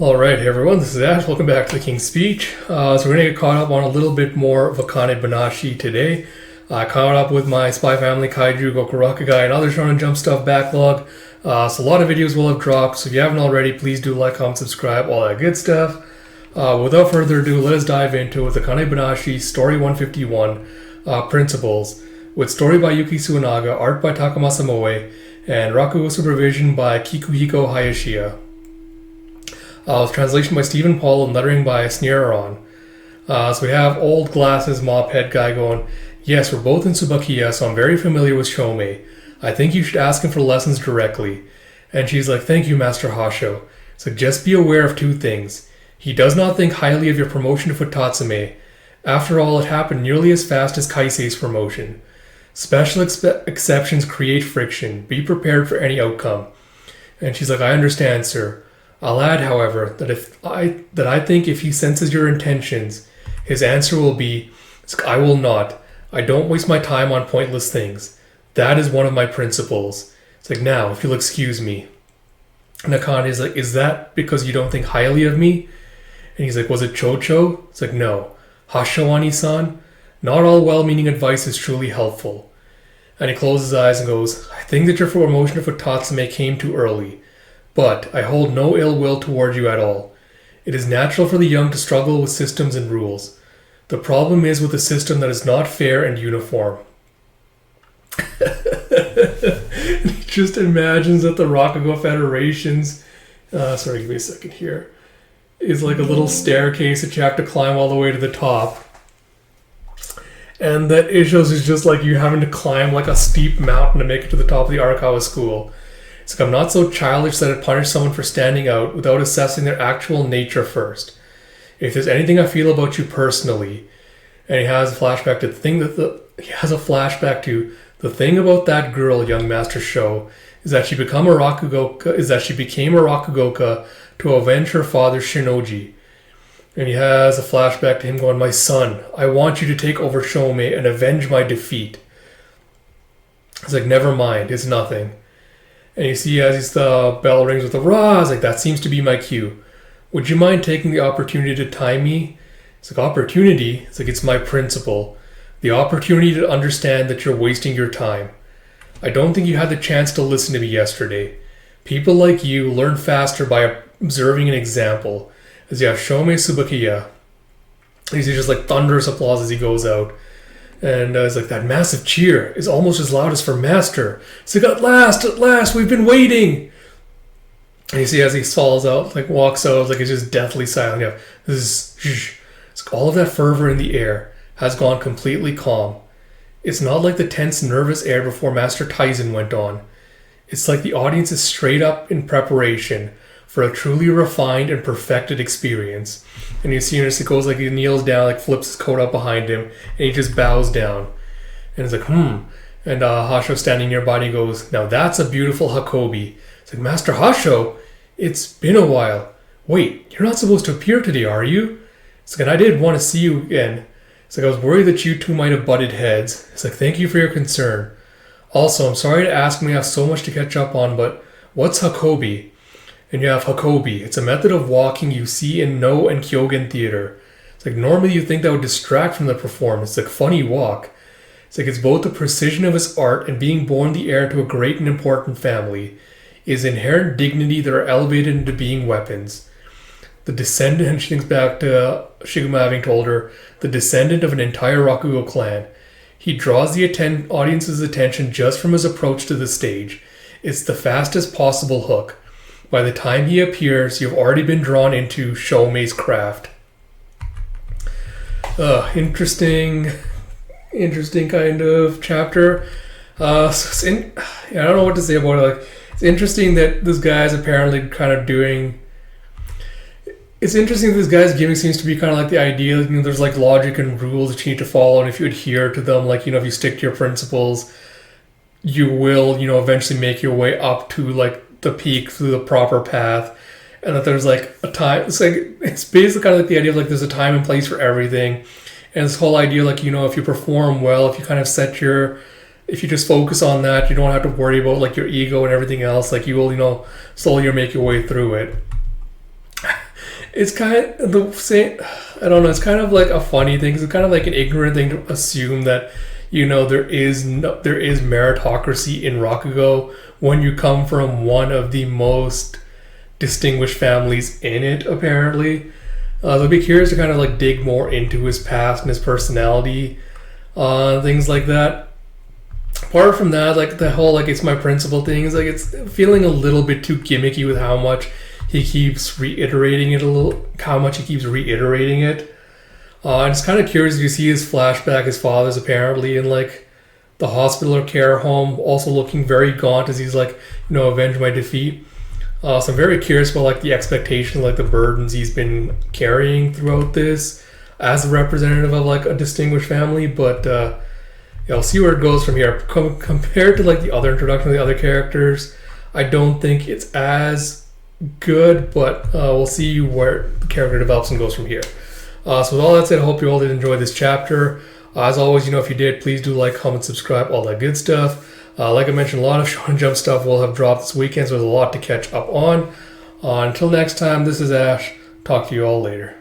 Alright, hey everyone, this is Ash. Welcome back to the King's Speech. So we're going to get caught up on a little bit more of Akane-Banashi today. I caught up with my Spy Family, Kaiju, Goku Rakugai, and other Shonen Jump stuff backlog. So a lot of videos will have dropped, so if you haven't already, please do like, comment, subscribe, all that good stuff. Without further ado, let us dive into with Akane-Banashi, Story 151, Principles, with story by Yuki Suenaga, art by Takamasa Moe, and Rakugo supervision by Kikuhiko Hayashiya. With translation by Stephen Paul and lettering by Sneer-Aron. So we have old glasses mop head guy going, yes, we're both in Tsubakiya, so I'm very familiar with Shomei. I think you should ask him for lessons directly. And she's like, thank you, Master Hasho. So just be aware of two things. He does not think highly of your promotion to Futatsume. After all, it happened nearly as fast as Kaisei's promotion. Special exceptions create friction. Be prepared for any outcome. And she's like, I understand, sir. I'll add, however, that I think if he senses your intentions, his answer will be, I will not. I don't waste my time on pointless things. That is one of my principles. It's like, now, if you'll excuse me. And Akane is like, is that because you don't think highly of me? And he's like, was it Chocho? It's like, no. Hashawani-san, not all well-meaning advice is truly helpful. And he closes his eyes and goes, I think that your promotion to Futatsume came too early. But I hold no ill will toward you at all. It is natural for the young to struggle with systems and rules. The problem is with a system that is not fair and uniform. He just imagines that the Rakugo Federation's, sorry, give me a second here, is like a little staircase that you have to climb all the way to the top. And that Ishos is just like you having to climb like a steep mountain to make it to the top of the Arakawa school. It's like, I'm not so childish that I'd punish someone for standing out without assessing their actual nature first. If there's anything I feel about you personally, and he has a flashback to the thing about that girl, young Master Sho, is that she became a Rakugoka to avenge her father Shinoji. And he has a flashback to him going, my son, I want you to take over Shomei and avenge my defeat. It's like, never mind, it's nothing. And you see as the bell rings with a rah, it's like, that seems to be my cue. Would you mind taking the opportunity to time me? It's like, opportunity? It's like, it's my principle. The opportunity to understand that you're wasting your time. I don't think you had the chance to listen to me yesterday. People like you learn faster by observing an example. As you have Shomei Tsubakiya. You see just like thunderous applause as he goes out. And it's like, that massive cheer is almost as loud as for Master. It's like, at last, we've been waiting. And you see as he falls out, like walks out, like it's just deathly silent. Yeah, it's like all of that fervor in the air has gone completely calm. It's not like the tense, nervous air before Master Taizen went on. It's like the audience is straight up in preparation for a truly refined and perfected experience. And you see him as he goes, like he kneels down, like flips his coat up behind him, and he just bows down. And it's like, And Hasho standing nearby, and he goes, now that's a beautiful Hakobi. It's like, Master Hasho, it's been a while. Wait, you're not supposed to appear today, are you? It's like, and I did want to see you again. It's like, I was worried that you two might have butted heads. It's like, thank you for your concern. Also, I'm sorry to ask when we have so much to catch up on, but what's Hakobi? And you have Hakobi. It's a method of walking you see in No and Kyogen theater. It's like, normally you think that would distract from the performance. It's like, funny walk. It's like, it's both the precision of his art and being born the heir to a great and important family. It is inherent dignity that are elevated into being weapons. The descendant, and she thinks back to Shiguma having told her, the descendant of an entire Rakugo clan. He draws the audience's attention just from his approach to the stage. It's the fastest possible hook. By the time he appears, you've already been drawn into Shomei's craft. Interesting kind of chapter. I don't know what to say about it. Like, it's interesting that this guy's apparently kind of doing. It's interesting that this guy's giving seems to be kind of like the idea. You know, there's like logic and rules that you need to follow, and if you adhere to them, like, you know, if you stick to your principles, you will, you know, eventually make your way up to like the peak through the proper path. And that there's like a time, it's basically kind of like the idea of like there's a time and place for everything. And this whole idea, like, you know, if you perform well, if you kind of if you just focus on that, you don't have to worry about like your ego and everything else. Like, you will, you know, slowly make your way through it. It's kind of the same. I don't know. It's kind of like a funny thing. It's kind of like an ignorant thing to assume that there is there is meritocracy in Rakugo when you come from one of the most distinguished families in it. Apparently, so I'd be curious to kind of like dig more into his past and his personality, things like that. Apart from that, like the whole like it's my principal thing is like it's feeling a little bit too gimmicky with how much he keeps reiterating it I'm just kind of curious if you see his flashback. His father's apparently in like the hospital or care home, also looking very gaunt as he's like, avenge my defeat. So I'm very curious about like the expectations, like the burdens he's been carrying throughout this as a representative of like a distinguished family. But I'll see where it goes from here. Compared to like the other introduction of the other characters, I don't think it's as good, but we'll see where the character develops and goes from here. So with all that said, I hope you all did enjoy this chapter. As always, if you did, please do like, comment, subscribe, all that good stuff. Like I mentioned, a lot of Shonen Jump stuff will have dropped this weekend, so there's a lot to catch up on. Until next time, this is Ash. Talk to you all later.